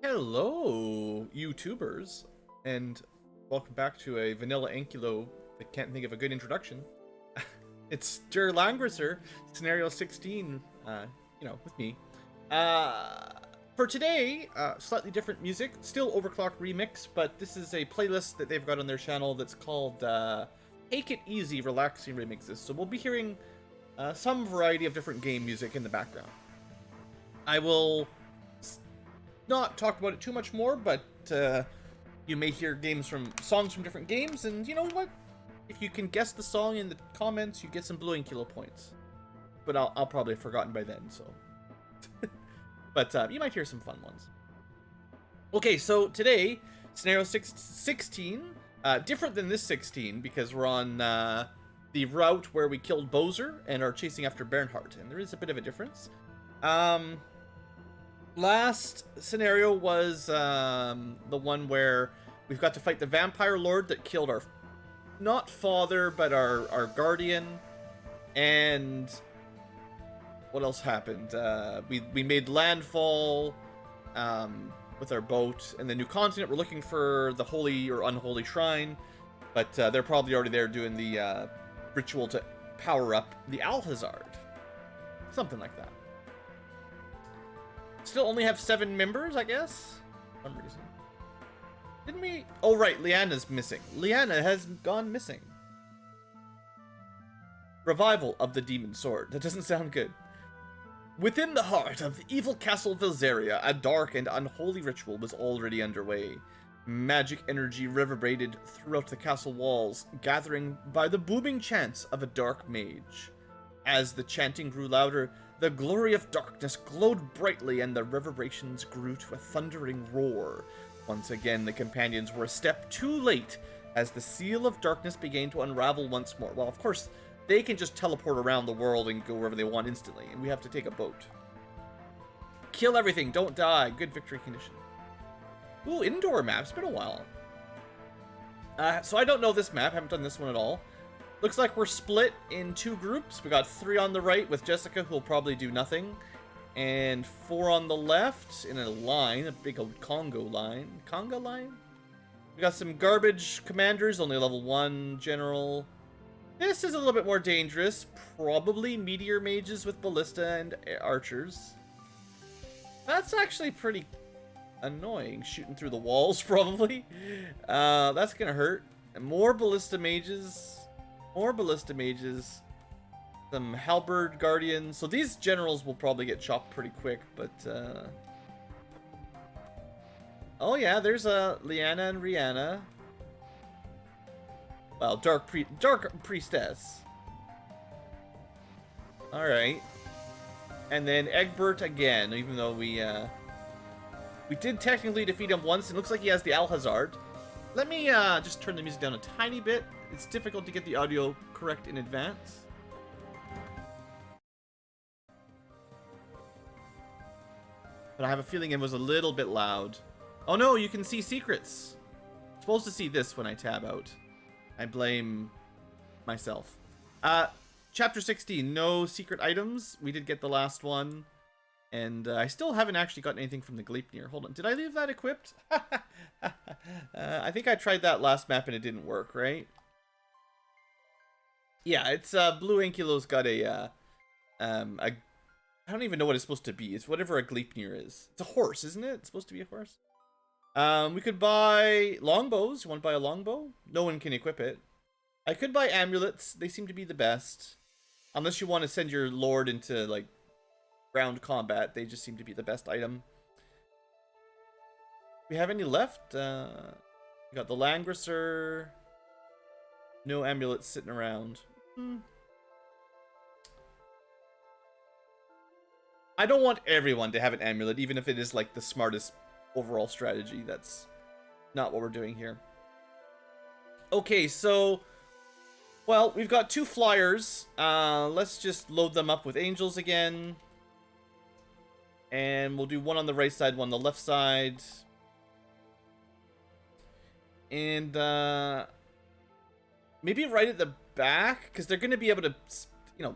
Hello, YouTubers, and welcome back to a vanilla Ankylo. I can't think of a good introduction. It's Langrisser, scenario 16, with me. For today, slightly different music, still Overclock remix, but this is a playlist that they've got on their channel that's called Take It Easy Relaxing Remixes. So we'll be hearing some variety of different game music in the background. I will not talk about it too much more, but you may hear songs from different games, and you know what? If you can guess the song in the comments, you get some BlueAnkylo points. But I'll probably have forgotten by then, so. But you might hear some fun ones. Okay, so today, scenario 16, different than this 16, because we're on the route where we killed Bowser and are chasing after Bernhardt, and there is a bit of a difference. Last scenario was the one where we've got to fight the vampire lord that killed our, not father, but our guardian. And what else happened? We made landfall with our boat in the new continent. We're looking for the holy or unholy shrine, but they're probably already there doing the ritual to power up the Alhazard. Something like that. Still only have 7 members, I guess? For some reason. Didn't we? Oh, right. Liana's missing. Liana has gone missing. Revival of the Demon Sword. That doesn't sound good. Within the heart of the evil castle Velzeria, a dark and unholy ritual was already underway. Magic energy reverberated throughout the castle walls, gathering by the booming chants of a dark mage. As the chanting grew louder, the glory of darkness glowed brightly, and the reverberations grew to a thundering roar. Once again, the companions were a step too late, as the seal of darkness began to unravel once more. Well, of course, they can just teleport around the world and go wherever they want instantly, and we have to take a boat. Kill everything, don't die. Good victory condition. Ooh, indoor map. It's been a while. So I don't know this map. Haven't done this one at all. Looks like we're split in 2 groups. We got 3 on the right with Jessica, who will probably do nothing, and 4 on the left in a line, a big old Conga line. We got some garbage commanders, only level 1 general. This is a little bit more dangerous. Probably meteor mages with ballista and archers. That's actually pretty annoying, shooting through the walls, probably. That's gonna hurt. And more ballista mages. Some halberd guardians. So these generals will probably get chopped pretty quick, but oh yeah, there's Liana and Rihanna. Well, dark priestess. All right, and then Egbert again. Even though we did technically defeat him once, it looks like he has the Alhazard. Let me just turn the music down a tiny bit. It's difficult to get the audio correct in advance. But I have a feeling it was a little bit loud. Oh no, you can see secrets. I'm supposed to see this when I tab out. I blame myself. Chapter 16, no secret items. We did get the last one. And I still haven't actually gotten anything from the Gleipnir. Hold on, did I leave that equipped? I think I tried that last map and it didn't work, right? Yeah, it's BlueAnkylo's got a I don't even know what it's supposed to be. It's whatever a Gleipnir is. It's a horse, isn't it? It's supposed to be a horse. We could buy longbows. You want to buy a longbow? No one can equip it. I could buy amulets. They seem to be the best. Unless you want to send your lord into, like, ground combat. They just seem to be the best item. We have any left? We got the Langrisser. No amulets sitting around. I don't want everyone to have an amulet, even if it is like the smartest overall strategy. That's not what we're doing here. Okay, so, well, we've got 2 flyers. Let's just load them up with angels again. And we'll do one on the right side, one on the left side. And maybe right at the back, because they're going to be able to, you know,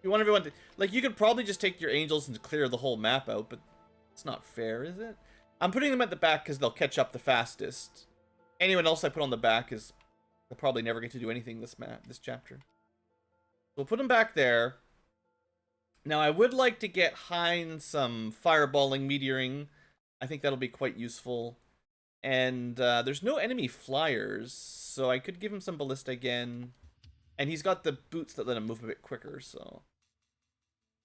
you want everyone to, like, you could probably just take your angels and clear the whole map out, but it's not fair, is it? I'm putting them at the back because they'll catch up the fastest. Anyone else I put on the back is they'll probably never get to do anything this chapter. We'll put them back there. Now I would like to get Hein some fireballing meteoring. I think that'll be quite useful. And there's no enemy flyers, so I could give him some ballista again. And he's got the boots that let him move a bit quicker, so...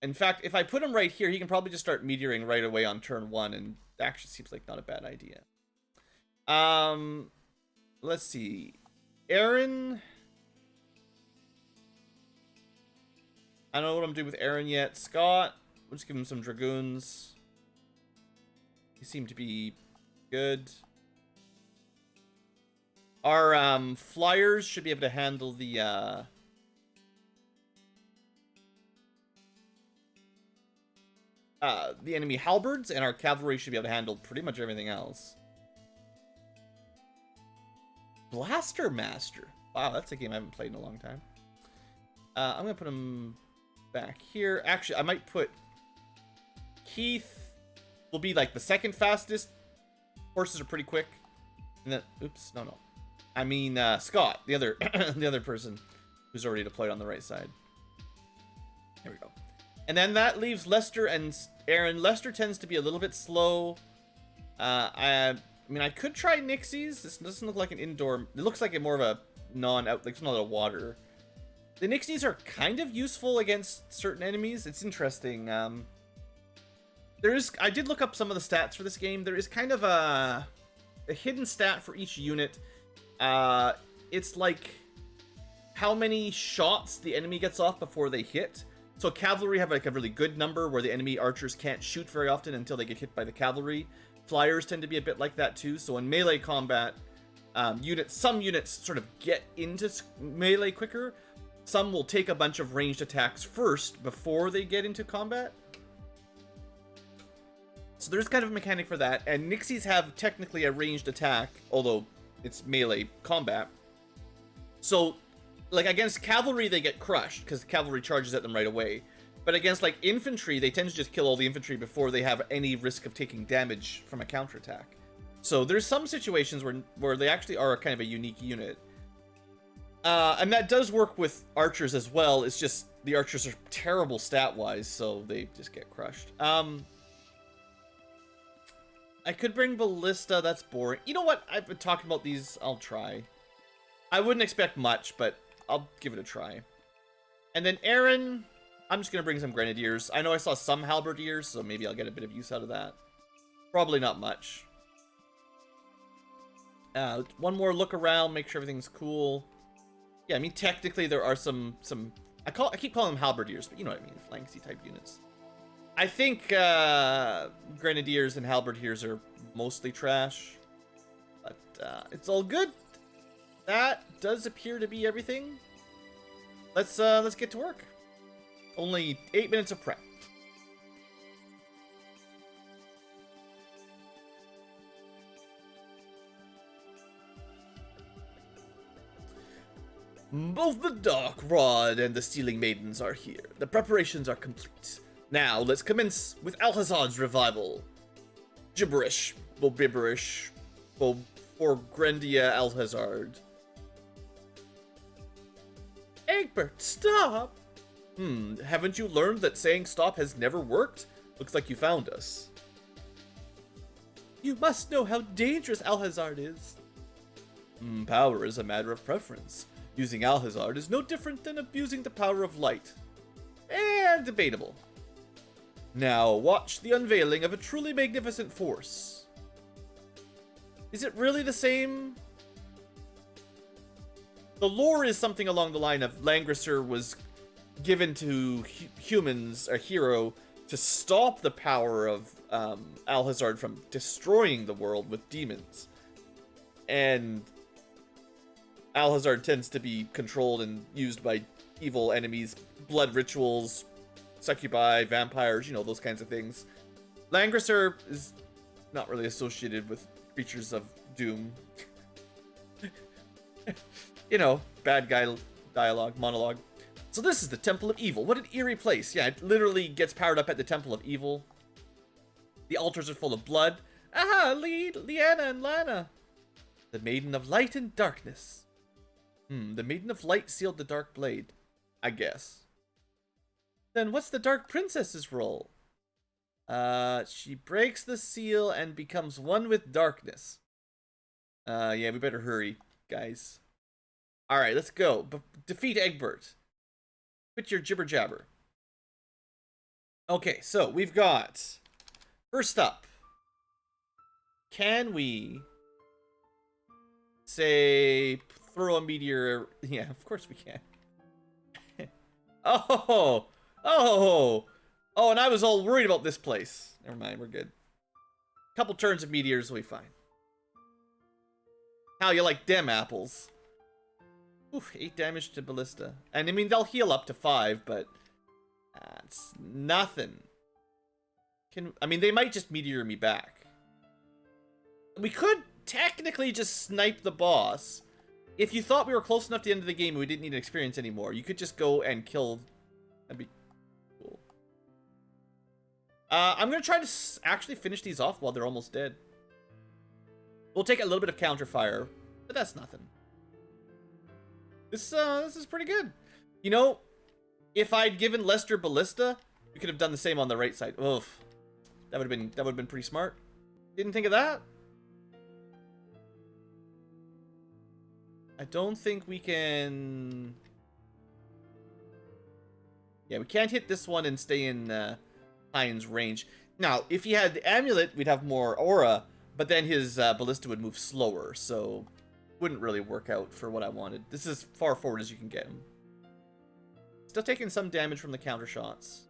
In fact, if I put him right here, he can probably just start meteoring right away on turn 1, and that actually seems like not a bad idea. Let's see. Aaron... I don't know what I'm doing with Aaron yet. Scott, we'll just give him some dragoons. He seemed to be good. Our flyers should be able to handle the enemy halberds, and our cavalry should be able to handle pretty much everything else. Blaster Master. Wow, that's a game I haven't played in a long time. I'm gonna put him back here. Actually, I might put Keith will be like the second fastest. Horses are pretty quick. And then, oops, no. I mean, Scott, the other the other person who's already deployed on the right side. There we go. And then that leaves Lester and Aaron. Lester tends to be a little bit slow. I mean, I could try Nixies. This doesn't look like an indoor. It looks like more of a non-out, like it's not a water. The Nixies are kind of useful against certain enemies. It's interesting. I did look up some of the stats for this game. There is kind of a hidden stat for each unit. It's like how many shots the enemy gets off before they hit. So cavalry have like a really good number where the enemy archers can't shoot very often until they get hit by the cavalry. Flyers tend to be a bit like that too. So in melee combat, some units sort of get into melee quicker. Some will take a bunch of ranged attacks first before they get into combat. So there's kind of a mechanic for that. And Nixies have technically a ranged attack, although it's melee combat. So, like, against cavalry, they get crushed, because the cavalry charges at them right away. But against, like, infantry, they tend to just kill all the infantry before they have any risk of taking damage from a counterattack. So there's some situations where they actually are kind of a unique unit. And that does work with archers as well. It's just the archers are terrible stat-wise, so they just get crushed. I could bring Ballista, that's boring. You know what? I've been talking about these. I'll try. I wouldn't expect much, but I'll give it a try. And then Aaron, I'm just going to bring some Grenadiers. I know I saw some Halberdiers, so maybe I'll get a bit of use out of that. Probably not much. One more look around, make sure everything's cool. Yeah, I mean, technically there are some I keep calling them Halberdiers, but you know what I mean, flanksy type units. I think Grenadiers and Halberdiers are mostly trash, but it's all good. That does appear to be everything. Let's get to work. Only 8 minutes of prep. Both the Dark Rod and the Stealing Maidens are here. The preparations are complete. Now, let's commence with Alhazard's revival. Gibberish, Bobibberish, Grendia Alhazard. Egbert, stop! Haven't you learned that saying stop has never worked? Looks like you found us. You must know how dangerous Alhazard is. Power is a matter of preference. Using Alhazard is no different than abusing the power of light. Debatable. Now, watch the unveiling of a truly magnificent force. Is it really the same? The lore is something along the line of Langrisser was given to humans, a hero, to stop the power of Alhazard from destroying the world with demons. And Alhazard tends to be controlled and used by evil enemies, blood rituals, succubi, vampires, you know, those kinds of things. Langrisser is not really associated with creatures of doom. You know, bad guy dialogue, monologue. So this is the Temple of Evil. What an eerie place. Yeah, it literally gets powered up at the Temple of Evil. The altars are full of blood. Aha! Leanna and Lana! The Maiden of Light and Darkness. The Maiden of Light sealed the Dark Blade. I guess. Then what's the Dark Princess's role? She breaks the seal and becomes one with darkness. Yeah, we better hurry, guys. Alright, let's go. Defeat Egbert. Quit your jibber jabber. Okay, so we've got... First up. Can we... say... throw a meteor... Yeah, of course we can. Oh! Oh! Oh, and I was all worried about this place. Never mind, we're good. Couple turns of meteors will be fine. How you like them apples? Oof, 8 damage to Ballista. And I mean, they'll heal up to 5, but... That's nothing. I mean, they might just meteor me back. We could technically just snipe the boss. If you thought we were close enough to the end of the game and we didn't need experience anymore, you could just go and kill... That'd be cool. I'm going to try to actually finish these off while they're almost dead. We'll take a little bit of counter fire, but that's nothing. This is pretty good. You know, if I'd given Lester Ballista, we could have done the same on the right side. Oof. That would have been pretty smart. Didn't think of that. I don't think we can... Yeah, we can't hit this one and stay in Hein's range. Now, if he had the amulet, we'd have more aura, but then his ballista would move slower, so wouldn't really work out for what I wanted. This is as far forward as you can get him. Still taking some damage from the counter shots.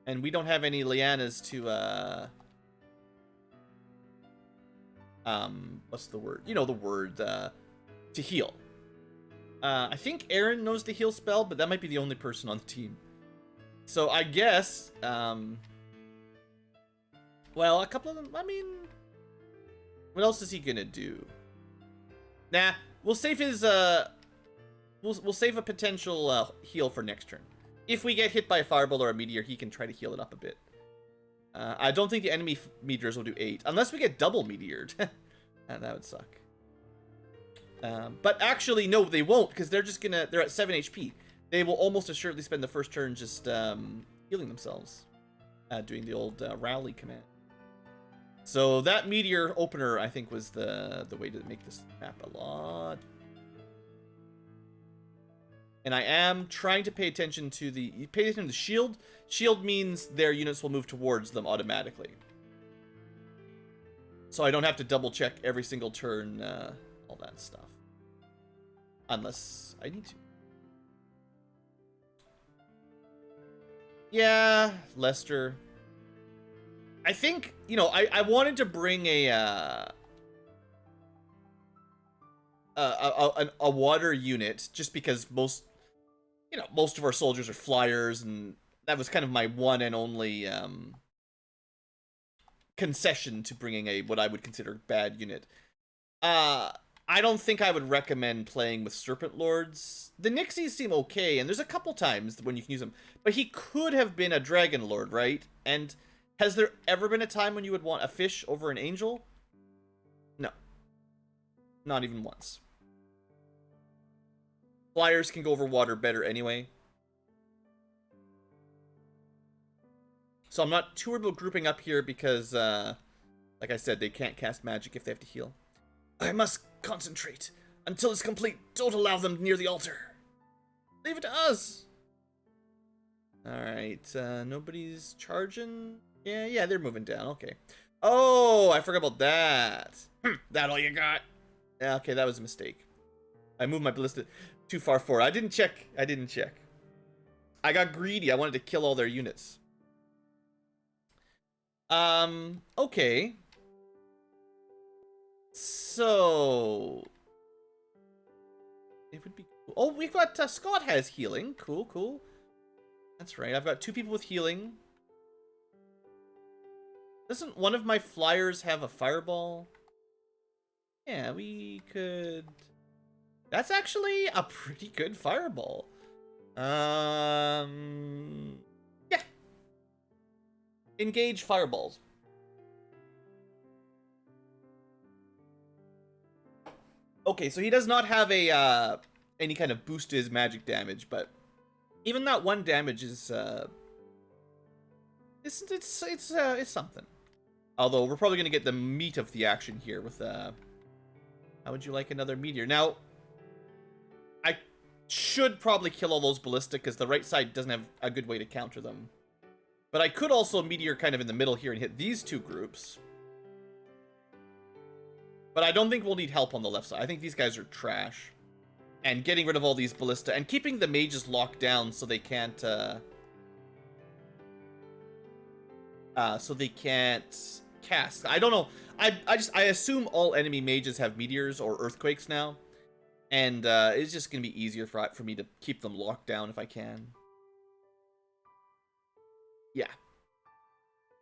And we don't have any Lianas to, what's the word? You know the word, to heal. I think Aaron knows the heal spell, but that might be the only person on the team. So I guess, well, a couple of them, I mean, what else is he gonna do? Nah, we'll save his, we'll save a potential heal for next turn. If we get hit by a fireball or a meteor, he can try to heal it up a bit. I don't think the enemy meteors will do 8, unless we get double meteored. That would suck. But actually, no, they won't, because they're at 7 HP. They will almost assuredly spend the first turn just healing themselves, doing the old rally command. So that meteor opener, I think, was the way to make this map a lot. And I am trying to pay attention to the shield. Shield means their units will move towards them automatically. So I don't have to double check every single turn, all that stuff. Unless I need to. Yeah, Lester. I think, you know, I wanted to bring a water unit just because most of our soldiers are flyers, and that was kind of my one and only concession to bringing what I would consider bad unit. I don't think I would recommend playing with Serpent Lords. The Nixies seem okay, and there's a couple times when you can use them. But he could have been a Dragon Lord, right? And has there ever been a time when you would want a fish over an angel? No. Not even once. Flyers can go over water better anyway. So I'm not too worried about grouping up here because, like I said, they can't cast magic if they have to heal. I must concentrate. Until it's complete, don't allow them near the altar. Leave it to us. Alright, nobody's charging? Yeah, they're moving down, okay. Oh, I forgot about that. That all you got? Yeah, okay, that was a mistake. I moved my ballista too far forward. I didn't check. I got greedy. I wanted to kill all their units. Okay. So... it would be cool. Oh, we've got... Scott has healing. Cool. That's right. I've got 2 people with healing. Doesn't one of my flyers have a fireball? Yeah, we could... That's actually a pretty good fireball. Yeah. Engage fireballs. Okay, so he does not have a any kind of boost to his magic damage, but even that 1 damage is it's something. Although we're probably gonna get the meat of the action here with how would you like another meteor? Now, I should probably kill all those ballista because the right side doesn't have a good way to counter them. But I could also meteor kind of in the middle here and hit these 2 groups. But I don't think we'll need help on the left side. I think these guys are trash. And getting rid of all these ballista and keeping the mages locked down so they can't cast. I don't know. I assume all enemy mages have meteors or earthquakes now, and it's just gonna be easier for me to keep them locked down if I can. Yeah.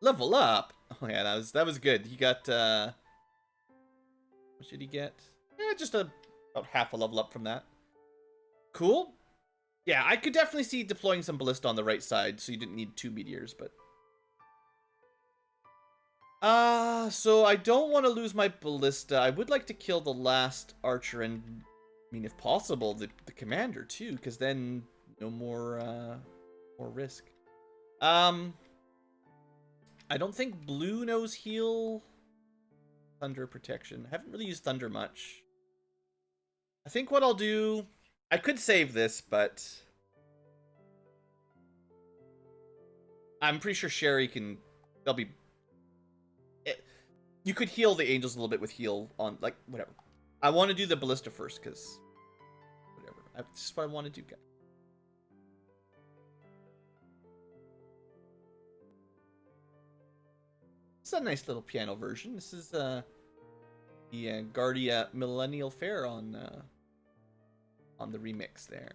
Level up. Oh yeah, that was good. He got what should he get? Just about half a level up from that. Cool. Yeah, I could definitely see deploying some ballista on the right side, so you didn't need 2 meteors, but. So I don't want to lose my ballista. I would like to kill the last archer and, I mean, if possible, the commander too, because then no more risk. I don't think blue knows heal. Thunder protection. I haven't really used thunder much. I think what I'll do, I could save this, but I'm pretty sure Sherry can. They'll be. You could heal the angels a little bit with heal on, like, whatever. I want to do the ballista first, because whatever. That's just what I want to do, guys. It's a nice little piano version. This is the Guardia Millennial Fair on the remix there.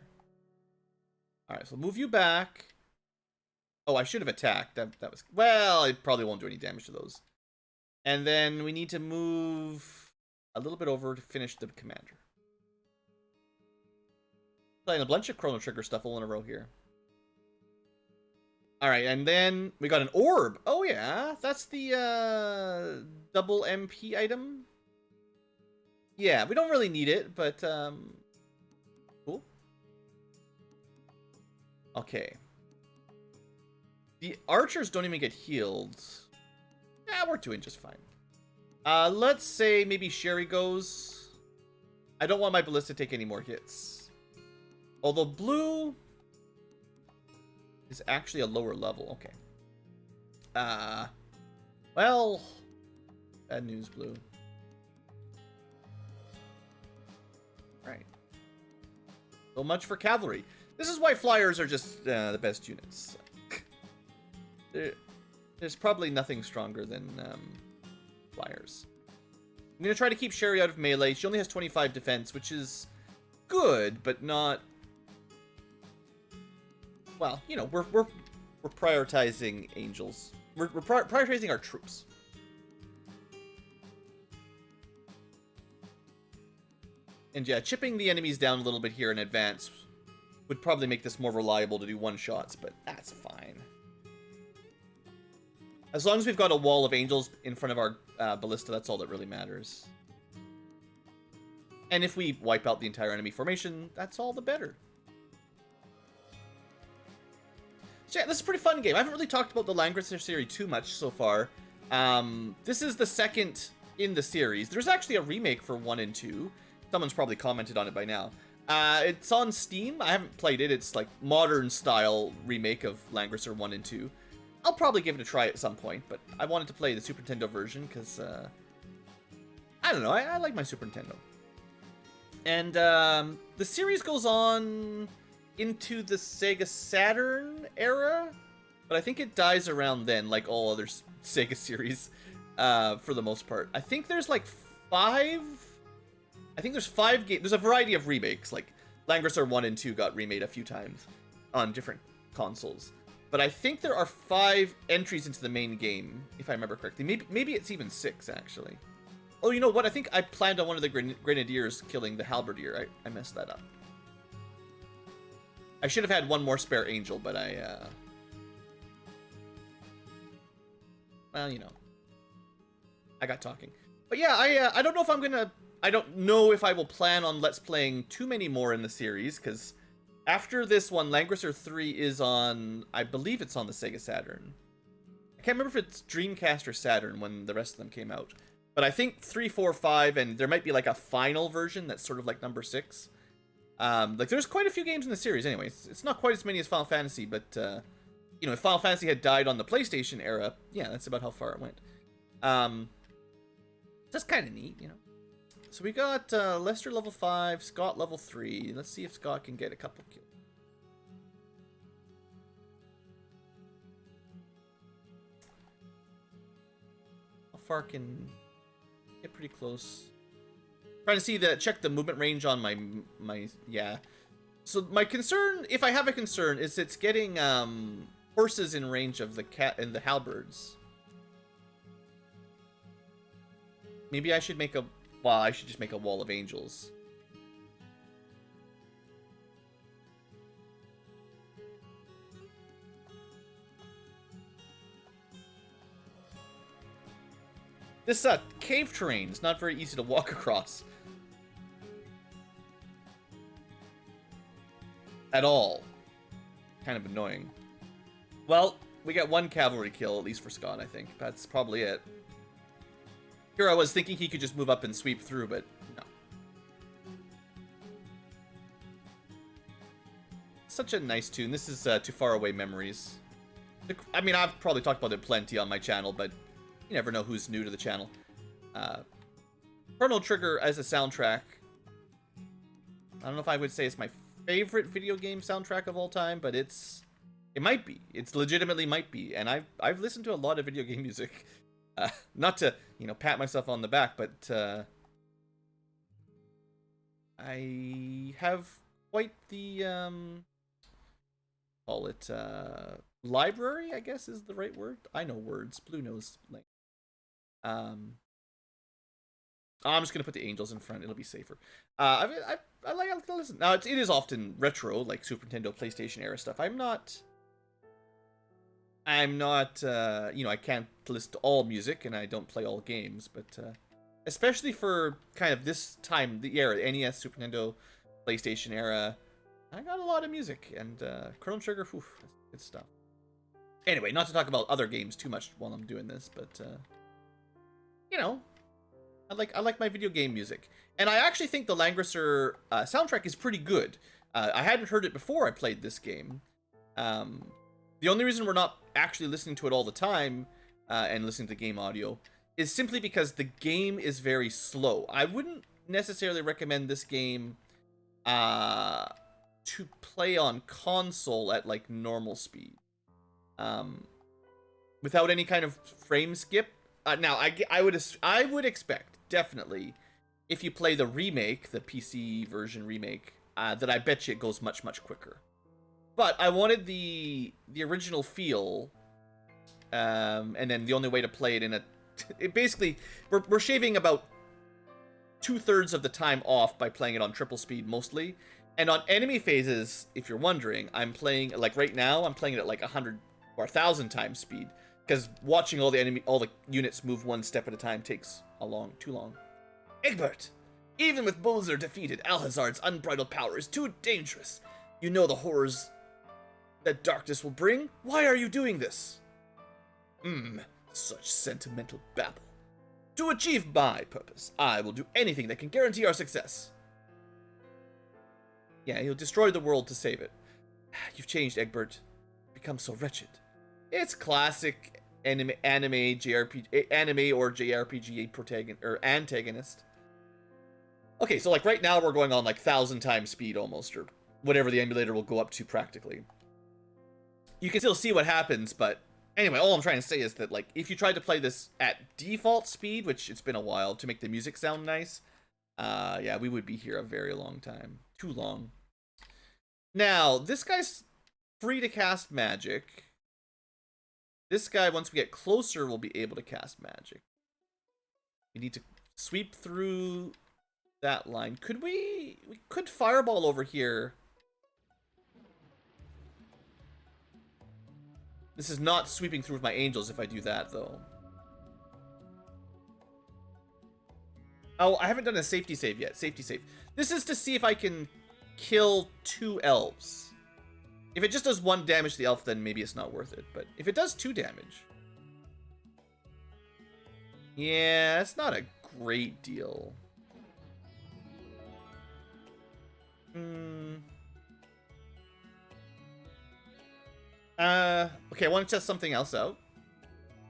All right, so move you back. Oh, I should have attacked. That was, well, it probably won't do any damage to those. And then we need to move a little bit over to finish the commander. Playing a bunch of Chrono Trigger stuff all in a row here. Alright, and then we got an orb. Oh yeah, that's the double MP item. Yeah, we don't really need it, but cool. Okay. The archers don't even get healed. Yeah, we're doing just fine. Let's say maybe Sherry goes. I don't want my ballista to take any more hits. Although blue is actually a lower level. Okay. Well, bad news, blue. Right. So much for cavalry. This is why flyers are just the best units. There's probably nothing stronger than flyers. I'm going to try to keep Sherry out of melee. She only has 25 defense, which is good, but not... Well, you know, we're prioritizing angels. We're prioritizing our troops. And yeah, chipping the enemies down a little bit here in advance would probably make this more reliable to do one-shots, but that's fine. As long as we've got a wall of angels in front of our ballista, that's all that really matters. And if we wipe out the entire enemy formation, that's all the better. So yeah, this is a pretty fun game. I haven't really talked about the Langrisser series too much so far. This is the second in the series. There's actually a remake for 1 and 2. Someone's probably commented on it by now. It's on Steam. I haven't played it. It's like modern style remake of Langrisser 1 and 2. I'll probably give it a try at some point, but I wanted to play the Super Nintendo version because, I don't know, I like my Super Nintendo. And the series goes on into the Sega Saturn era, but I think it dies around then, like all other Sega series, for the most part. I think there's like 5... I think there's 5 games. There's a variety of remakes, like Langrisser 1 and 2 got remade a few times on different consoles. But I think there are 5 entries into the main game, if I remember correctly. Maybe it's even 6, actually. Oh, you know what? I think I planned on one of the Grenadiers killing the Halberdier. I messed that up. I should have had one more spare angel, but well, you know. I got talking. But yeah, I don't know if I'm gonna I don't know if I will plan on Let's Playing too many more in the series, because after this one, Langrisser 3 is on, I believe it's on the Sega Saturn. I can't remember if it's Dreamcast or Saturn when the rest of them came out. But I think 3, 4, 5, and there might be like a final version that's sort of like number 6. Like, there's quite a few games in the series anyway. It's not quite as many as Final Fantasy, but, you know, if Final Fantasy had died on the PlayStation era, yeah, that's about how far it went. That's kind of neat, you know. So we got Lester level 5, Scott level 3. Let's see if Scott can get a couple kills. How far can... Get pretty close. Trying to see check the movement range on my yeah. So my concern, if I have a concern, is it's getting horses in range of the cat and the halberds. Maybe I should make a... Well, I should just make a wall of angels. This cave terrain is not very easy to walk across. At all. Kind of annoying. Well, we got one cavalry kill, at least for Scott, I think. That's probably it. Here I was thinking he could just move up and sweep through, but no. Such a nice tune. This is Too Far Away Memories. I mean, I've probably talked about it plenty on my channel, but you never know who's new to the channel. Chrono Trigger as a soundtrack. I don't know if I would say it's my favorite video game soundtrack of all time, but it might be. It's legitimately might be. And I've listened to a lot of video game music. Not to, you know, pat myself on the back, but I have quite the call it library, I guess is the right word. I know words. Blue knows language. I'm just gonna put the angels in front. It'll be safer. I like to listen. Now it is often retro, like Super Nintendo, PlayStation era stuff. I'm not. You know, I can't listen to all music, and I don't play all games, but especially for kind of this time, the era, NES, Super Nintendo, PlayStation era, I got a lot of music, and Chrono Trigger, whew, that's good stuff. Anyway, not to talk about other games too much while I'm doing this, but you know, I like my video game music, and I actually think the Langrisser soundtrack is pretty good. I hadn't heard it before I played this game. The only reason we're not actually listening to it all the time and listening to game audio is simply because the game is very slow. I wouldn't necessarily recommend this game to play on console at like normal speed, without any kind of frame skip. Now, I would expect definitely if you play the remake, the PC version remake, that I bet you it goes much quicker. But I wanted the original feel, and then the only way to play it in a... It basically, we're shaving about 2/3 of the time off by playing it on triple speed mostly. And on enemy phases, if you're wondering, I'm playing, like right now, I'm playing it at like 100 or 1,000 times speed. Because watching all the units move one step at a time takes too long. Egbert! Even with Bowser defeated, Alhazard's unbridled power is too dangerous. You know the horrors that darkness will bring? Why are you doing this? Such sentimental babble. To achieve my purpose, I will do anything that can guarantee our success. Yeah, you'll destroy the world to save it. You've changed, Egbert. Become so wretched. It's classic anime or JRPG protagonist or antagonist. Okay, so like right now we're going on like 1,000 times speed almost, or whatever the emulator will go up to practically. You can still see what happens, but anyway, all I'm trying to say is that like if you tried to play this at default speed, which it's been a while, to make the music sound nice, yeah, we would be here a very long time. Too long. Now, this guy's free to cast magic. This guy, once we get closer, will be able to cast magic. We need to sweep through that line. Could we could fireball over here. This is not sweeping through with my angels if I do that, though. Oh, I haven't done a safety save yet. Safety save. This is to see if I can kill 2 elves. If it just does 1 damage to the elf, then maybe it's not worth it. But if it does 2 damage... yeah, it's not a great deal. Okay, I want to test something else out.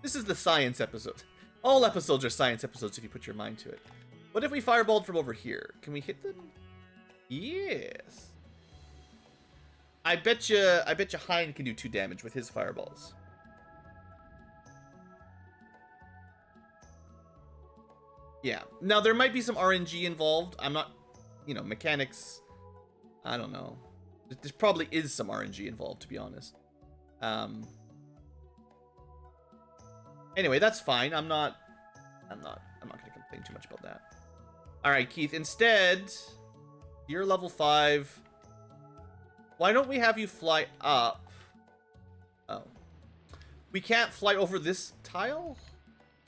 This is the science episode. All episodes are science episodes if you put your mind to it. What if we fireballed from over here? Can we hit them? Yes. I bet you Hein can do 2 damage with his fireballs. Yeah. Now, there might be some RNG involved. I'm not, you know, mechanics. I don't know. There probably is some RNG involved, to be honest. Anyway, that's fine. I'm not going to complain too much about that. All right, Keith. Instead, you're level 5. Why don't we have you fly up? Oh. We can't fly over this tile?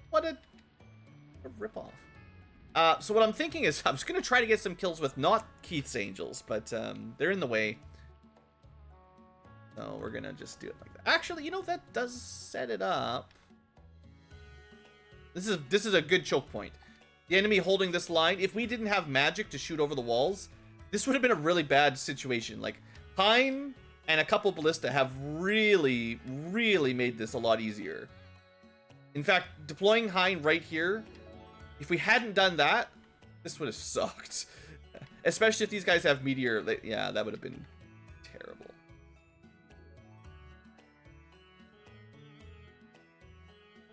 What a ripoff. So what I'm thinking is I'm just going to try to get some kills with not Keith's angels, but they're in the way. So we're going to just do it like that. Actually, you know, that does set it up. This is a good choke point. The enemy holding this line, if we didn't have magic to shoot over the walls, this would have been a really bad situation. Like, Hein and a couple Ballista have really, really made this a lot easier. In fact, deploying Hein right here, if we hadn't done that, this would have sucked. Especially if these guys have Meteor. Yeah, that would have been terrible.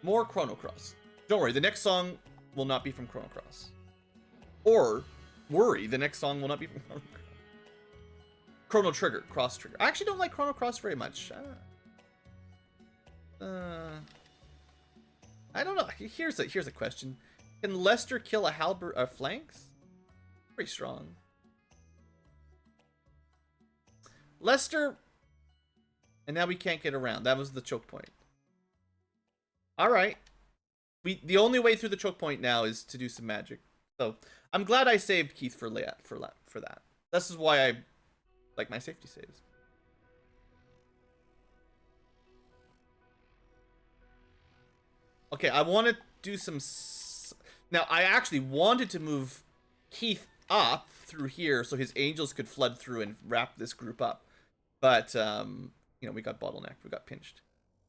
More Chrono Cross. Don't worry, the next song will not be from Chrono Cross. Or, worry, the next song will not be from Chrono Cross. Chrono Trigger, Cross Trigger. I actually don't like Chrono Cross very much. I don't know. Here's a question. Can Lester kill a halberd flanks? Pretty strong. Lester, and now we can't get around. That was the choke point. All right. The only way through the choke point now is to do some magic. So I'm glad I saved Keith for that. This is why I like my safety saves. Okay, I want to do some... Now, I actually wanted to move Keith up through here so his angels could flood through and wrap this group up. But, you know, we got bottlenecked. We got pinched.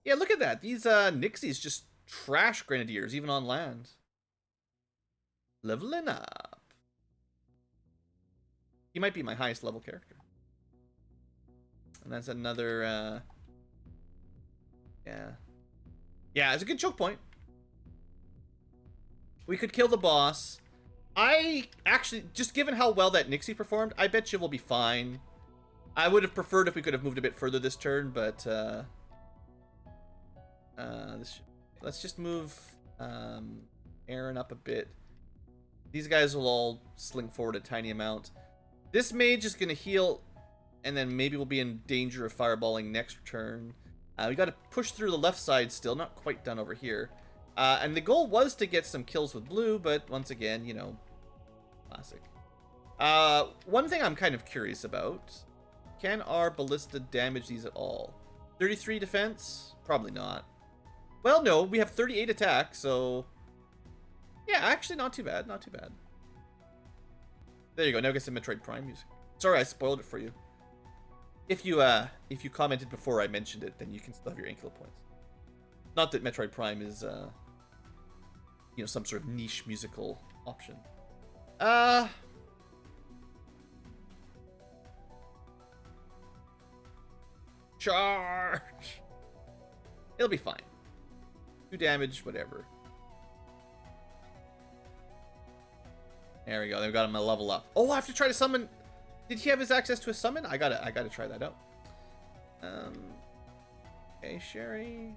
Yeah, look at that. These Nixies just trash Grenadiers, even on land. Leveling up. He might be my highest level character. And that's another, yeah. Yeah, it's a good choke point. We could kill the boss. I actually, just given how well that Nixie performed, I bet you we'll be fine. I would have preferred if we could have moved a bit further this turn, but, let's just move, Aaron up a bit. These guys will all sling forward a tiny amount. This mage is going to heal, and then maybe we'll be in danger of fireballing next turn. We got to push through the left side still, not quite done over here. And the goal was to get some kills with blue, but once again, you know, classic. One thing I'm kind of curious about, can our ballista damage these at all? 33 defense? Probably not. Well, no, we have 38 attack, so... yeah, actually not too bad, not too bad. There you go, now get some Metroid Prime music. Sorry, I spoiled it for you. If you commented before I mentioned it, then you can still have your Ankylo points. Not that Metroid Prime is, you know, some sort of niche musical option. Charge! It'll be fine. 2 damage, whatever. There we go. Then we got him a level up. Oh, I have to try to summon. Did he have his access to a summon? I gotta try that out. Okay, Sherry.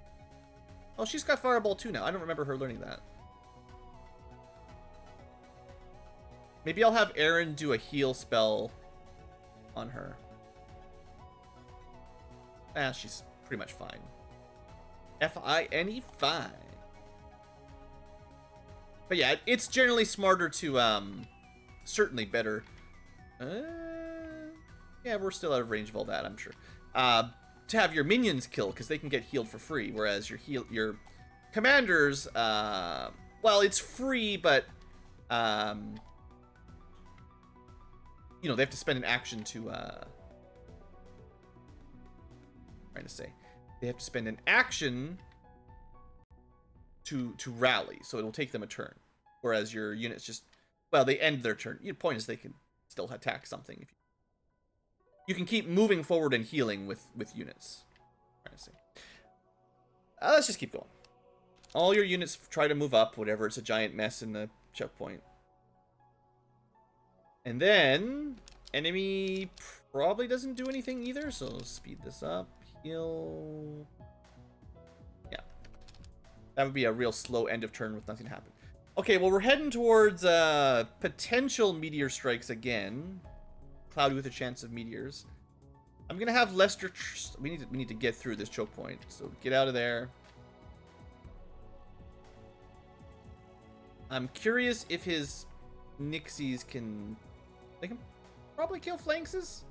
Oh, she's got Fireball too now. I don't remember her learning that. Maybe I'll have Aaron do a heal spell on her. Ah, she's pretty much fine. F-I-N-E, fine. But yeah, it's generally smarter to, certainly better. Yeah, we're still out of range of all that, I'm sure. To have your minions kill, because they can get healed for free, whereas your commanders, well, it's free, but, you know, they have to spend an action to, trying to say, they have to spend an action to rally, so it'll take them a turn, whereas your units just, well, they end their turn. The point is they can still attack something. If you can keep moving forward and healing with units. Trying to say. Let's just keep going. All your units try to move up, whatever. It's a giant mess in the checkpoint. And then enemy probably doesn't do anything either, so speed this up. Heal. Yeah. That would be a real slow end of turn with nothing happen. Okay, well, we're heading towards potential meteor strikes again. Cloudy with a chance of meteors. I'm gonna have Lester. We need to get through this choke point. So get out of there. I'm curious if his Nixies can. They can probably kill Flanxes.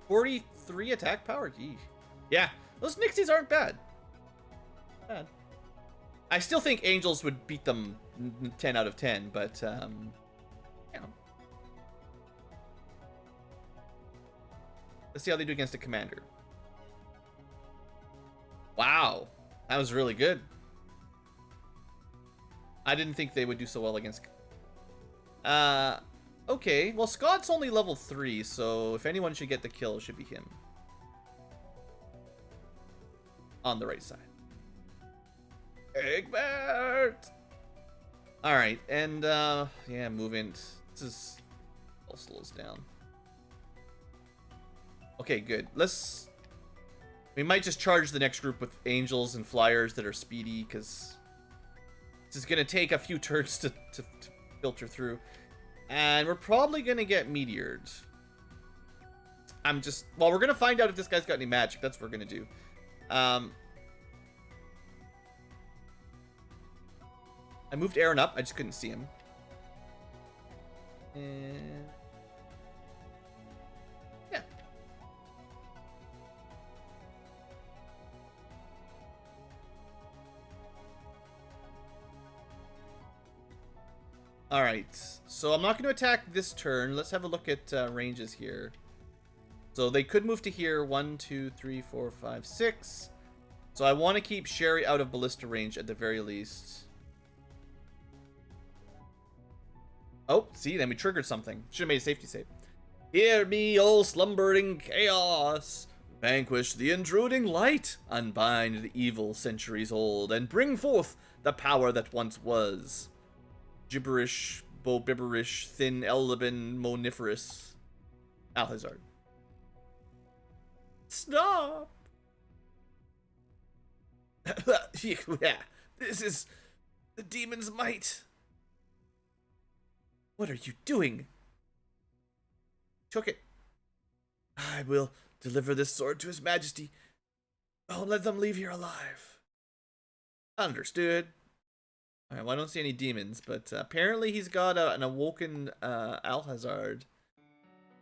43 attack power. Gee. Yeah, those Nixies aren't bad. Bad. I still think Angels would beat them 10 out of 10, but you know. Let's see how they do against a commander. Wow, that was really good. I didn't think they would do so well against. Okay, well, Scott's only level 3, so if anyone should get the kill, it should be him. On the right side. Egbert! Alright, and, yeah, movement. This is... all slows down. Okay, good. We might just charge the next group with angels and flyers that are speedy, because this is going to take a few turns to filter through. And we're probably going to get meteored. Well, we're going to find out if this guy's got any magic. That's what we're going to do. I moved Aaron up. I just couldn't see him. And... yeah. Alright. So I'm not going to attack this turn. Let's have a look at ranges here. So they could move to here. 1, 2, 3, 4, 5, 6. So I want to keep Sherry out of ballista range at the very least. Oh, see, then we triggered something. Should have made a safety save. Hear me, all slumbering chaos. Vanquish the intruding light. Unbind the evil centuries old. And bring forth the power that once was. Gibberish, bobibberish, thin elebin, moniferous. Alhazard. Stop! Yeah, this is the demon's might. What are you doing? Took it. I will deliver this sword to his majesty. Don't let them leave here alive. Understood. Alright, well, I don't see any demons, but apparently he's got an awoken Alhazard.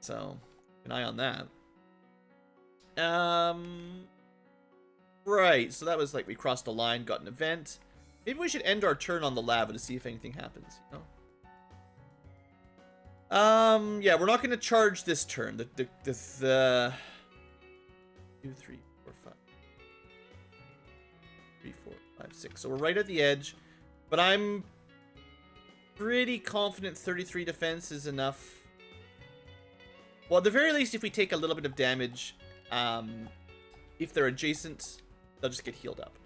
So, keep an eye on that. Right, so that was like we crossed a line, got an event. Maybe we should end our turn on the lava to see if anything happens, you know? Yeah, we're not going to charge this turn. The 2, 3, 4, 5. 3, 4, 5, 6. So we're right at the edge. But I'm pretty confident 33 defense is enough. Well, at the very least, if we take a little bit of damage, if they're adjacent, they'll just get healed up.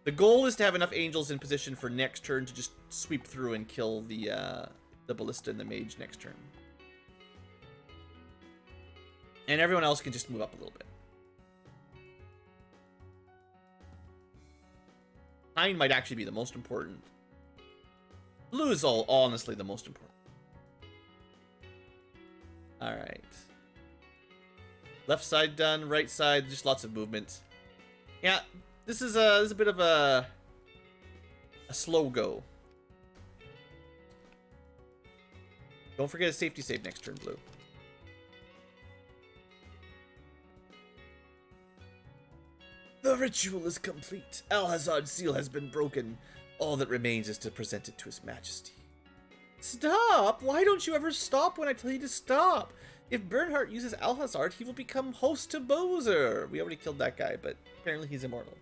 The goal is to have enough angels in position for next turn to just sweep through and kill the ballista and the mage next turn. And everyone else can just move up a little bit. 9 might actually be the most important. Blue is honestly the most important. Alright. Left side done, right side, just lots of movement. Yeah, this is a bit of a slow go. Don't forget a safety save next turn, Blue. The ritual is complete. Alhazard's seal has been broken. All that remains is to present it to His Majesty. Stop! Why don't you ever stop when I tell you to stop? If Bernhardt uses Alhazard, he will become host to Bowser. We already killed that guy, but apparently he's immortal.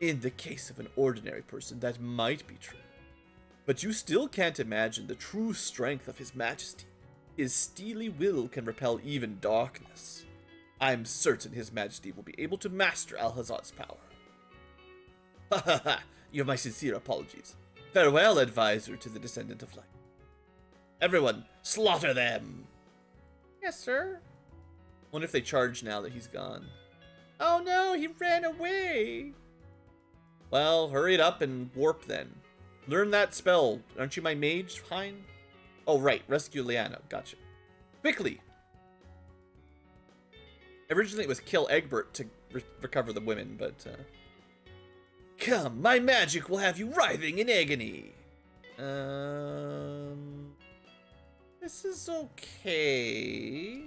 In the case of an ordinary person, that might be true. But you still can't imagine the true strength of His Majesty. His steely will can repel even darkness. I'm certain His Majesty will be able to master Alhazard's power. Ha ha ha! You have my sincere apologies. Farewell, advisor to the descendant of light. Everyone, slaughter them! Yes, sir. Wonder if they charge now that he's gone. Oh no, he ran away! Well, hurry it up and warp then. Learn that spell. Aren't you my mage, Hein? Oh, right. Rescue Liano. Gotcha. Quickly! Originally it was kill Egbert to recover the women, but... Come, my magic will have you writhing in agony! This is okay.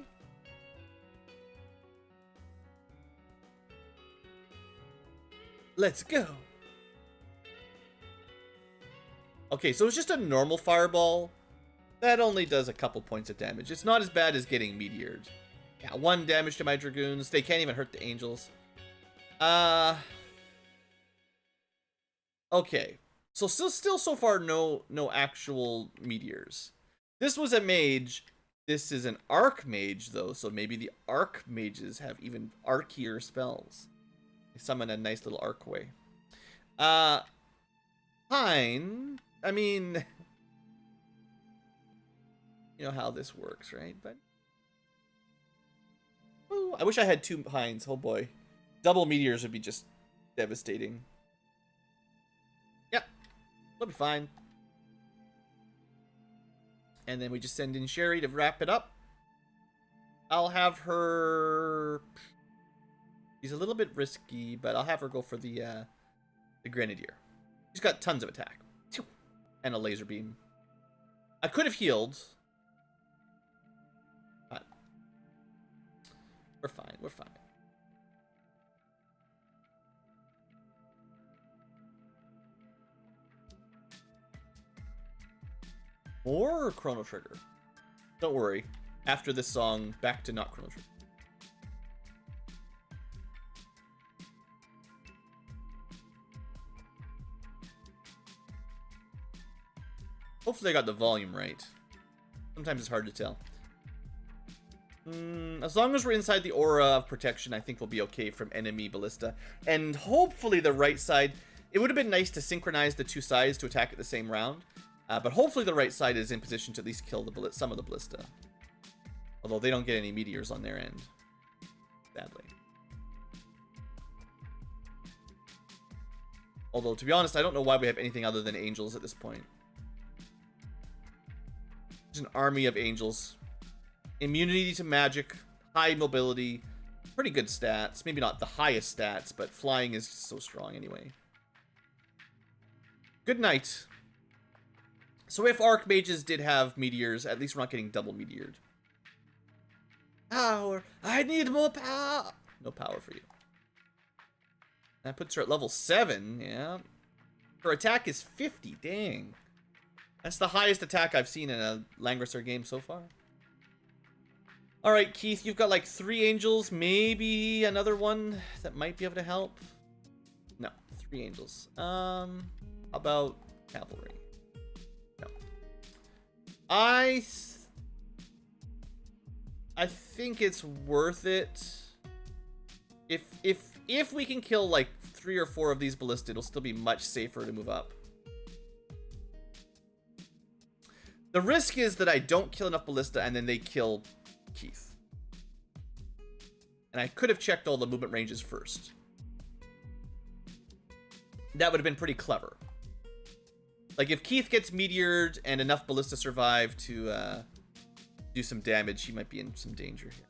Let's go. Okay, so it's just a normal fireball. That only does a couple points of damage. It's not as bad as getting meteored. Yeah, 1 damage to my dragoons. They can't even hurt the angels. Okay. So still so far no actual meteors. This was a mage. This is an archmage though, so maybe the archmages have even archier spells. They summon a nice little arc way. Fine. I mean, you know how this works, right? But ooh, I wish I had 2 Pines. Oh boy, double meteors would be just devastating. Yep, we'll be fine. And then we just send in Sherry to wrap it up. I'll have her. She's a little bit risky, but I'll have her go for the Grenadier. She's got tons of attack. And a laser beam. I could have healed. But we're fine, we're fine. Or Chrono Trigger. Don't worry. After this song, back to not Chrono Trigger. Hopefully I got the volume right. Sometimes it's hard to tell. As long as we're inside the aura of protection, I think we'll be okay from enemy ballista. And hopefully the right side... It would have been nice to synchronize the 2 sides to attack at the same round. But hopefully the right side is in position to at least kill the some of the ballista. Although they don't get any meteors on their end. Sadly. Although, to be honest, I don't know why we have anything other than angels at this point. There's an army of angels. Immunity to magic, high mobility, pretty good stats. Maybe not the highest stats, but flying is so strong anyway. Good night. So if archmages did have meteors, at least we're not getting double meteored. Power! I need more power! No power for you. That puts her at level 7, yeah. Her attack is 50, dang. That's the highest attack I've seen in a Langrisser game so far. Alright, Keith, you've got like 3 angels, maybe another one that might be able to help. No, 3 angels. How about cavalry? No. I think it's worth it. If we can kill like 3 or 4 of these ballista, it'll still be much safer to move up. The risk is that I don't kill enough ballista and then they kill Keith. And I could have checked all the movement ranges first. That would have been pretty clever. Like if Keith gets meteored and enough ballista survive to do some damage, he might be in some danger here.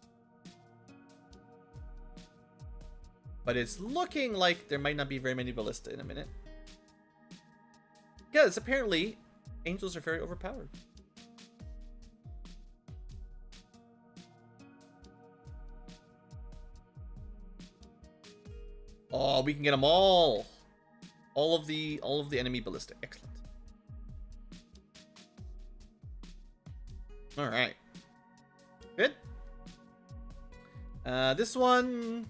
But it's looking like there might not be very many ballista in a minute. Because apparently Angels are very overpowered. Oh, we can get them all. All of the enemy ballistic. Excellent. All right. Good. This one.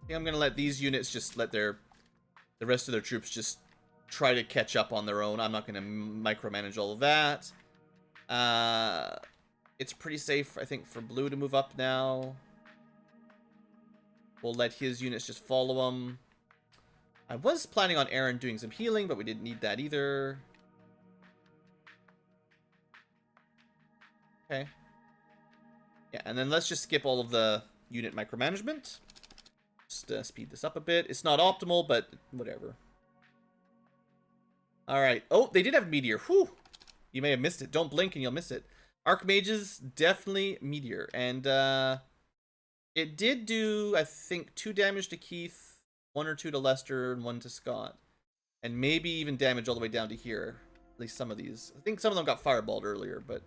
I think I'm gonna let these units just let the rest of their troops just try to catch up on their own. I'm not gonna micromanage all of that. It's pretty safe, I think, for Blue to move up now. We'll let his units just follow him. I was planning on Aaron doing some healing, but we didn't need that either. Okay. Yeah, and then let's just skip all of the unit micromanagement. Just speed this up a bit. It's not optimal, but whatever. Alright. Oh, they did have Meteor. Whew. You may have missed it. Don't blink and you'll miss it. Archmages, definitely Meteor. And it did do, I think, 2 damage to Keith, 1 or 2 to Lester, and 1 to Scott. And maybe even damage all the way down to here. At least some of these. I think some of them got fireballed earlier, but...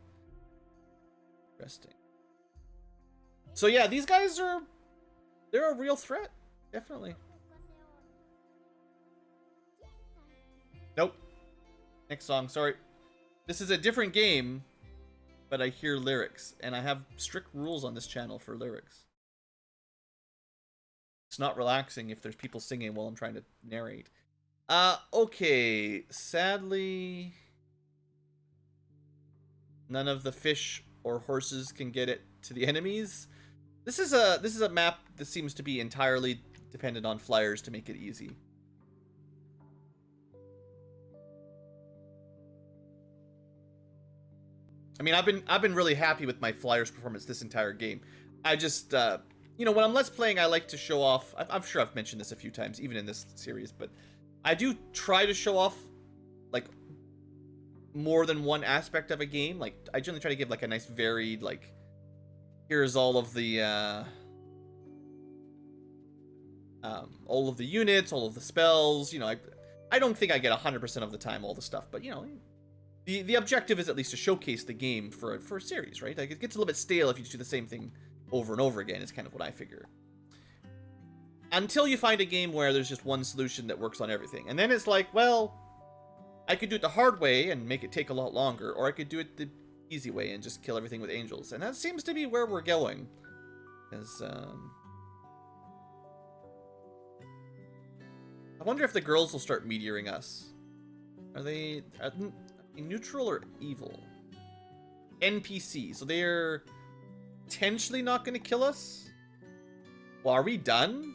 Interesting. So yeah, these guys are... They're a real threat. Definitely. Nope. Next song, sorry. This is a different game, but I hear lyrics. And I have strict rules on this channel for lyrics. It's not relaxing if there's people singing while I'm trying to narrate. Okay. Sadly, none of the fish or horses can get it to the enemies. This is a map that seems to be entirely dependent on flyers to make it easy. I mean, I've been really happy with my flyers performance this entire game. I just you know, when I'm Let's Playing, I like to show off... I'm sure I've mentioned this a few times, even in this series, but I do try to show off, like, more than one aspect of a game. Like, I generally try to give, like, a nice varied, like, here's all of the units, all of the spells. You know, I don't think I get 100% of the time all the stuff, but, you know, the objective is at least to showcase the game for a series, right? Like, it gets a little bit stale if you just do the same thing over and over again, is kind of what I figure. Until you find a game where there's just one solution that works on everything. And then it's like, well, I could do it the hard way and make it take a lot longer, or I could do it the easy way and just kill everything with angels. And that seems to be where we're going. Because, I wonder if the girls will start meteoring us. Are they neutral or evil? NPC, so they're potentially not going to kill us? Well, are we done?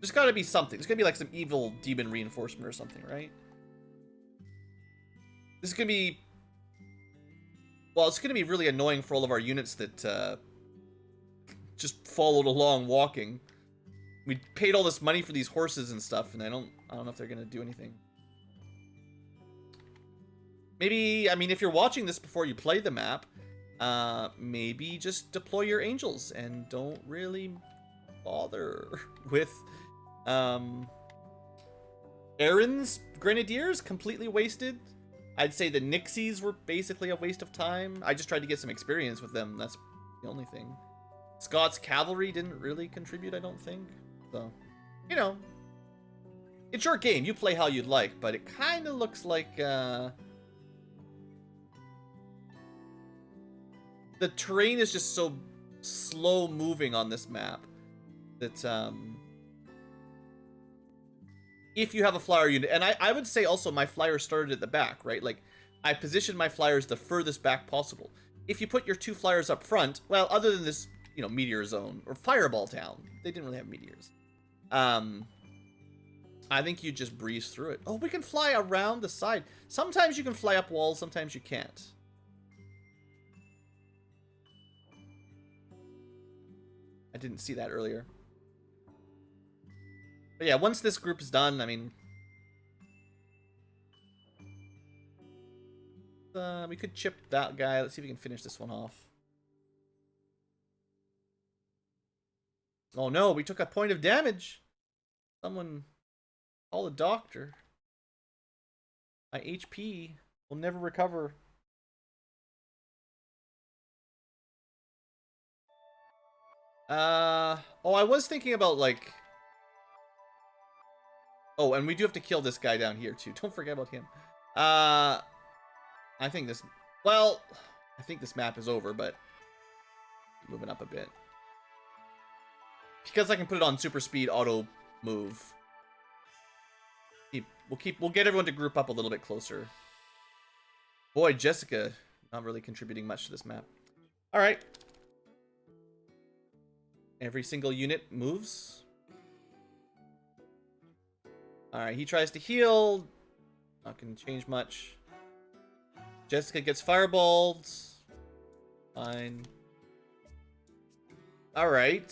There's got to be something. There's going to be like some evil demon reinforcement or something, right? This is going to be... Well, it's going to be really annoying for all of our units that just followed along walking. We paid all this money for these horses and stuff, and I don't know if they're going to do anything. Maybe, I mean, if you're watching this before you play the map, maybe just deploy your angels and don't really bother with Aaron's grenadiers. Completely wasted. I'd say the Nixies were basically a waste of time. I just tried to get some experience with them. That's the only thing. Scott's cavalry didn't really contribute, I don't think. So, you know, it's your game. You play how you'd like, but it kind of looks like the terrain is just so slow moving on this map that if you have a flyer unit, and I would say also my flyer started at the back, right? Like, I positioned my flyers the furthest back possible. If you put your 2 flyers up front, well, other than this, you know, meteor zone or fireball town, they didn't really have meteors. I think you just breeze through it. Oh, we can fly around the side. Sometimes you can fly up walls, sometimes you can't. I didn't see that earlier. But yeah, once this group is done, I mean... we could chip that guy. Let's see if we can finish this one off. Oh no, we took a point of damage. Someone Call the doctor. My HP will never recover. Oh, I was thinking about, like... Oh, and we do have to kill this guy down here, too. Don't forget about him. I think this... Well, I think this map is over, but... Moving up a bit. Because I can put it on super speed auto move. We'll get everyone to group up a little bit closer. Boy, Jessica, not really contributing much to this map. Alright. Every single unit moves. Alright, he tries to heal. Not gonna change much. Jessica gets fireballed. Fine. Alright,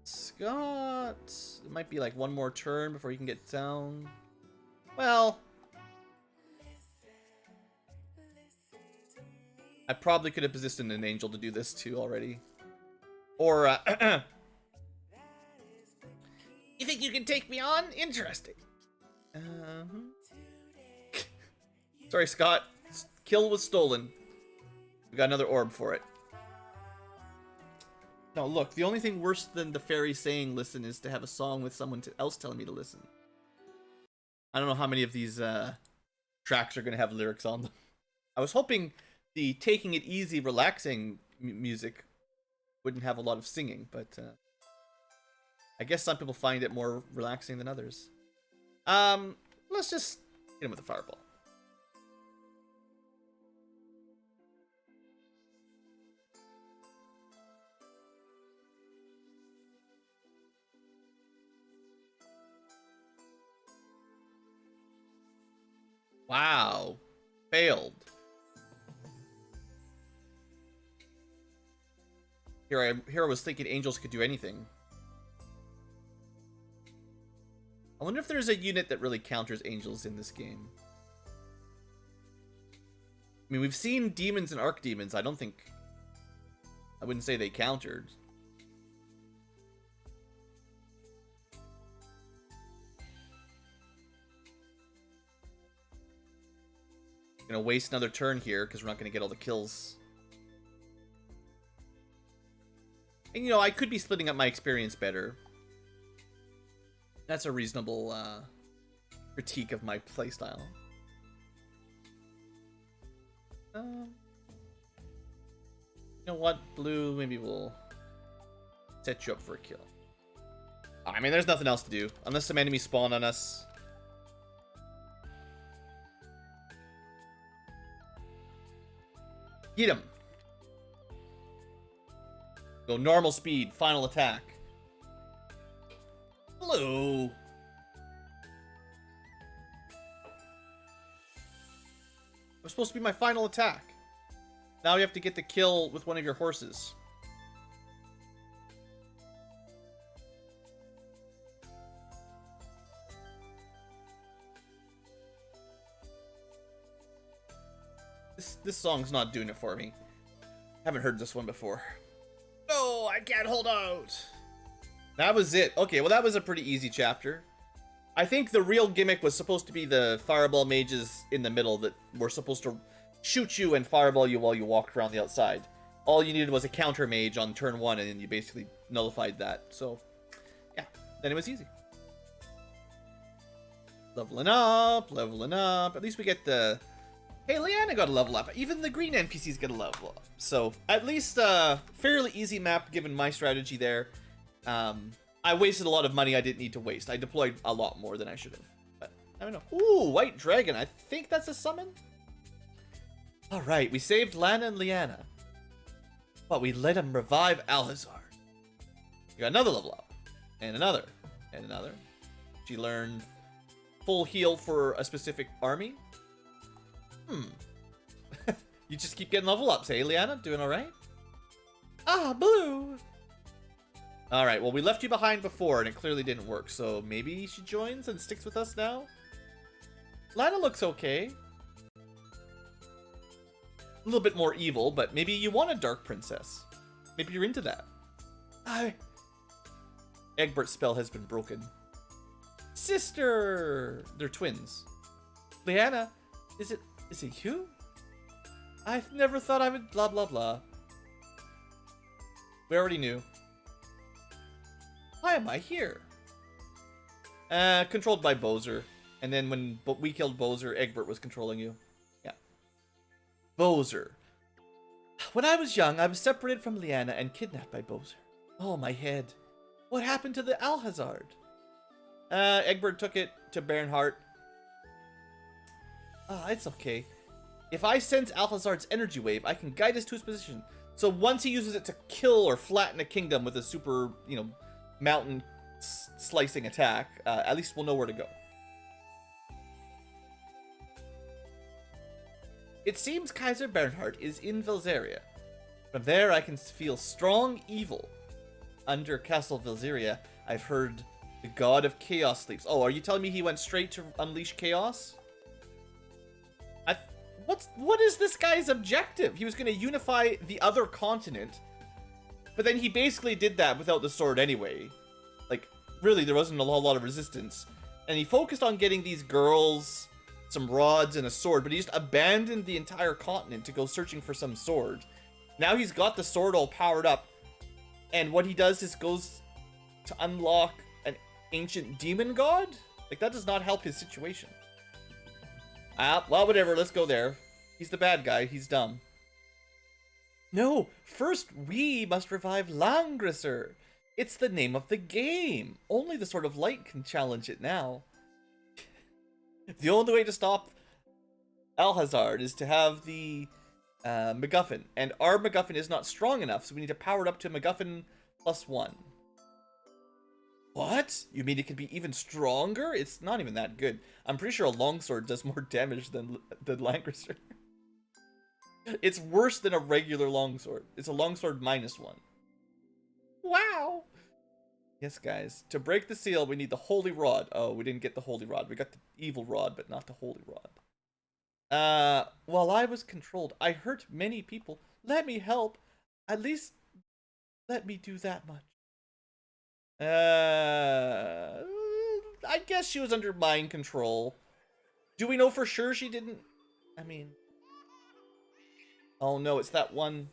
Scott... It might be like one more turn before he can get down. Well... I probably could have positioned an angel to do this too already. Or, You think you can take me on? Interesting. Sorry, Scott. Kill was stolen. We got another orb for it. No, look, the only thing worse than the fairy saying listen is to have a song with someone else telling me to listen. I don't know how many of these tracks are going to have lyrics on them. I was hoping the taking it easy, relaxing music wouldn't have a lot of singing, but I guess some people find it more relaxing than others. Let's just hit him with a fireball. Wow. Failed. Here I was thinking angels could do anything. I wonder if there's a unit that really counters angels in this game. I mean, we've seen demons and archdemons. I wouldn't say they countered. Gonna waste another turn here because we're not gonna get all the kills. And you know, I could be splitting up my experience better. That's a reasonable critique of my playstyle. You know what, Blue? Maybe we'll set you up for a kill. I mean, there's nothing else to do unless some enemies spawn on us. Get him. Go normal speed, final attack. Blue. It was supposed to be my final attack. Now you have to get the kill with one of your horses. This song's not doing it for me. Haven't heard this one before. No, I can't hold out. That was it. Okay, well that was a pretty easy chapter. I think the real gimmick was supposed to be the fireball mages in the middle that were supposed to shoot you and fireball you while you walked around the outside. All you needed was a counter mage on turn 1 and then you basically nullified that. So, yeah, then it was easy. Leveling up, leveling up. At least we get the... Hey, Leanna got a level up. Even the green NPCs get a level up. So, at least a fairly easy map given my strategy there. I wasted a lot of money I didn't need to waste. I deployed a lot more than I should have. But, I don't know. Ooh, White Dragon. I think that's a summon? Alright, we saved Lana and Leanna. But we let him revive Alhazard. We got another level up. And another. And another. She learned full heal for a specific army. You just keep getting level ups, hey, Leanna? Doing alright? Ah, Blue! Alright, well, we left you behind before, and it clearly didn't work, so maybe she joins and sticks with us now? Lana looks okay. A little bit more evil, but maybe you want a Dark Princess. Maybe you're into that. Egbert's spell has been broken. Sister! They're twins. Leanna, is it you? I've never thought I would blah blah blah. We already knew. Why am I here? Controlled by Bowser. And then when we killed Bowser, Egbert was controlling you. Yeah. Bowser. When I was young, I was separated from Leanna and kidnapped by Bowser. Oh, my head. What happened to the Alhazard? Egbert took it to Bernhardt. Ah, it's okay. If I sense Alhazard's energy wave, I can guide us to his position. So once he uses it to kill or flatten a kingdom with a super, mountain slicing attack, at least we'll know where to go. It seems Kaiser Bernhardt is in Velzeria. From there, I can feel strong evil. Under Castle Velzeria, I've heard the God of Chaos sleeps. Oh, are you telling me he went straight to unleash chaos? What is this guy's objective? He was going to unify the other continent, but then he basically did that without the sword anyway. Like, really, there wasn't a lot of resistance. And he focused on getting these girls some rods and a sword, but he just abandoned the entire continent to go searching for some sword. Now he's got the sword all powered up, and what he does is goes to unlock an ancient demon god? Like, that does not help his situation. Well, whatever, let's go there. He's the bad guy, he's dumb. No, first we must revive Langrisser. It's the name of the game. Only the Sword of Light can challenge it now. The only way to stop Alhazard is to have the MacGuffin. And our MacGuffin is not strong enough, so we need to power it up to MacGuffin +1. What? You mean it can be even stronger? It's not even that good. I'm pretty sure a longsword does more damage than Langrisser. It's worse than a regular longsword. It's a longsword -1. Wow! Yes, guys. To break the seal, we need the Holy Rod. Oh, we didn't get the Holy Rod. We got the Evil Rod, but not the Holy Rod. While I was controlled, I hurt many people. Let me help. At least, let me do that much. I guess she was under mind control. Do we know for sure she didn't? I mean... Oh no, it's that one...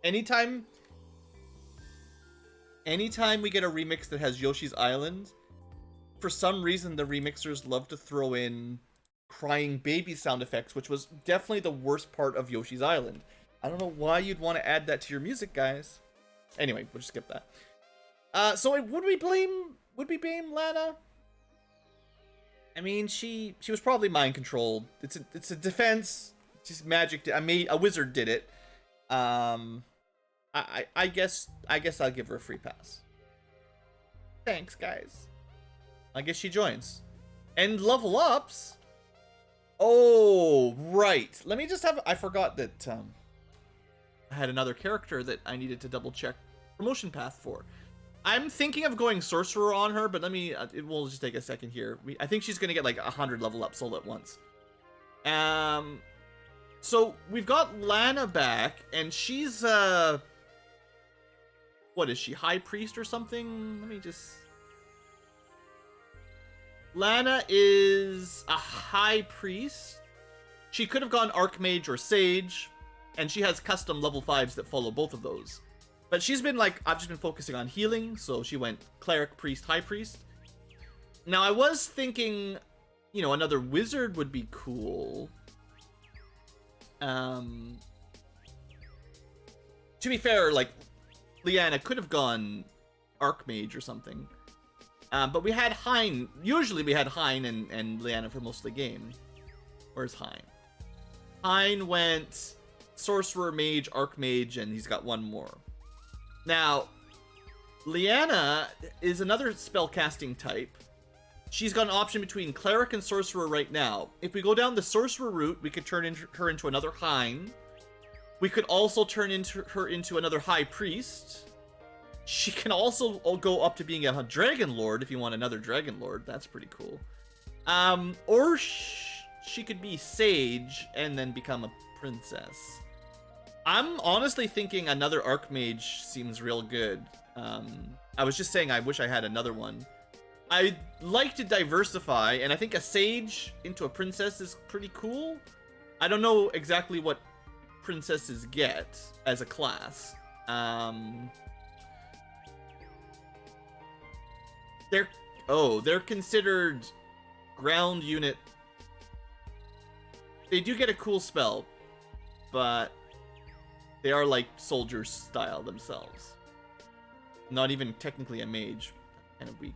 Anytime we get a remix that has Yoshi's Island, for some reason the remixers love to throw in crying baby sound effects, which was definitely the worst part of Yoshi's Island. I don't know why you'd want to add that to your music, guys. Anyway, we'll just skip that. So would we blame Lana? I mean, she was probably mind controlled. It's a defense. Just magic. A wizard did it. I guess I'll give her a free pass. Thanks, guys. I guess she joins. And level ups. Oh, right. Let me just have. I forgot that. I had another character that I needed to double check promotion path for. I'm thinking of going sorcerer on her, but let me. It will just take a second here. I think she's gonna get like 100 level ups all at once. So we've got Lana back, and she's what is she? High priest or something? Let me just. Lana is a high priest. She could have gone archmage or sage. And she has custom level 5s that follow both of those. But she's been like, I've just been focusing on healing, so she went cleric, priest, high priest. Now I was thinking, another wizard would be cool. To be fair, like, Leanna could have gone archmage or something. But we had Hein. Usually we had Hein and Leanna for most of the game. Where's Hein? Hein went sorcerer, mage, archmage, and he's got one more. Now, Leanna is another spellcasting type. She's got an option between cleric and sorcerer right now. If we go down the sorcerer route, we could turn her into another Hein. We could also turn her into another high priest. She can also go up to being a dragon lord if you want another dragon lord. That's pretty cool. Or she could be sage and then become a princess. I'm honestly thinking another archmage seems real good. I was just saying I wish I had another one. I'd like to diversify, and I think a sage into a princess is pretty cool. I don't know exactly what princesses get as a class. They're considered ground unit. They do get a cool spell, but they are like soldier style themselves. Not even technically a mage. Kind of weak.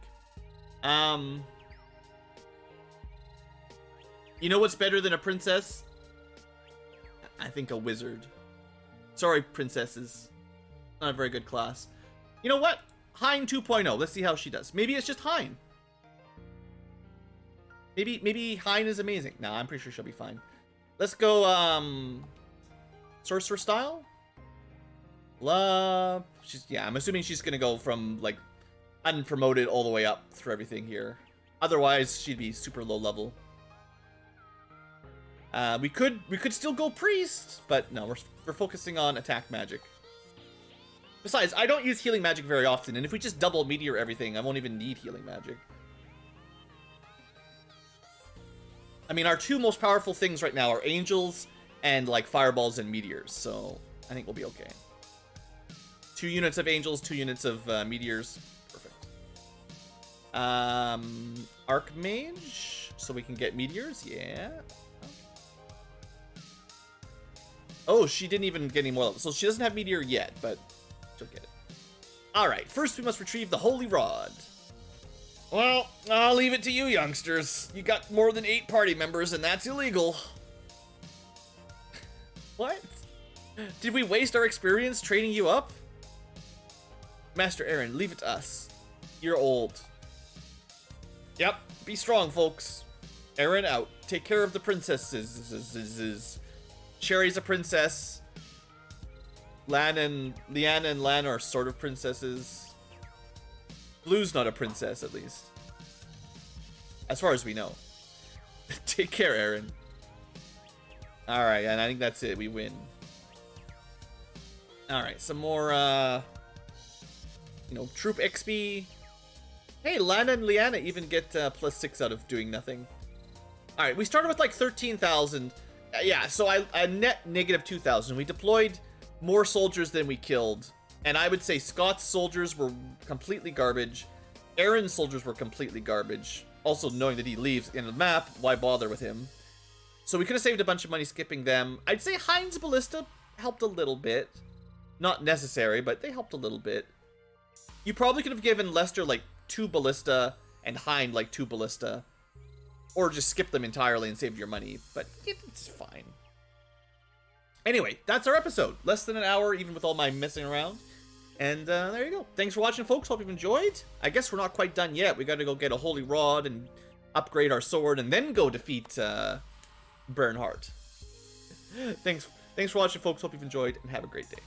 You know what's better than a princess? I think a wizard. Sorry, princesses. Not a very good class. You know what? Hein 2.0. Let's see how she does. Maybe it's just Hein. Maybe Hein is amazing. No, I'm pretty sure she'll be fine. Let's go, sorcerer style? I'm assuming she's gonna go from, like, unpromoted all the way up through everything here. Otherwise, she'd be super low level. We could still go priest, but no, we're focusing on attack magic. Besides, I don't use healing magic very often, and if we just double meteor everything, I won't even need healing magic. I mean, our two most powerful things right now are angels and, like, fireballs and meteors, so I think we'll be okay. 2 units of angels, 2 units of meteors. Perfect. Archmage, so we can get meteors, yeah. Oh, she didn't even get any more levels, so she doesn't have meteor yet, but she'll get it. Alright, first we must retrieve the Holy Rod. Well, I'll leave it to you, youngsters. You got more than 8 party members, and that's illegal. What? Did we waste our experience training you up? Master Aaron, leave it to us. You're old. Yep, be strong, folks. Aaron out. Take care of the princesses. Sherry's a princess. Leanna and Lan are sort of princesses. Blue's not a princess, at least. As far as we know. Take care, Aaron. Alright, and I think that's it. We win. Alright, some more, troop XP. Hey, Lana and Leanna even get +6 out of doing nothing. Alright, we started with like 13,000. Yeah, so I net negative 2,000. We deployed more soldiers than we killed. And I would say Scott's soldiers were completely garbage. Aaron's soldiers were completely garbage. Also, knowing that he leaves in the map, why bother with him? So we could have saved a bunch of money skipping them. I'd say Hein's Ballista helped a little bit. Not necessary, but they helped a little bit. You probably could have given Lester like 2 Ballista and Hein like 2 Ballista. Or just skip them entirely and save your money. But it's fine. Anyway, that's our episode. Less than an hour, even with all my messing around. And there you go. Thanks for watching, folks. Hope you've enjoyed. I guess we're not quite done yet. We gotta go get a Holy Rod and upgrade our sword and then go defeat Bernhardt. Thanks for watching, folks. Hope you've enjoyed and have a great day.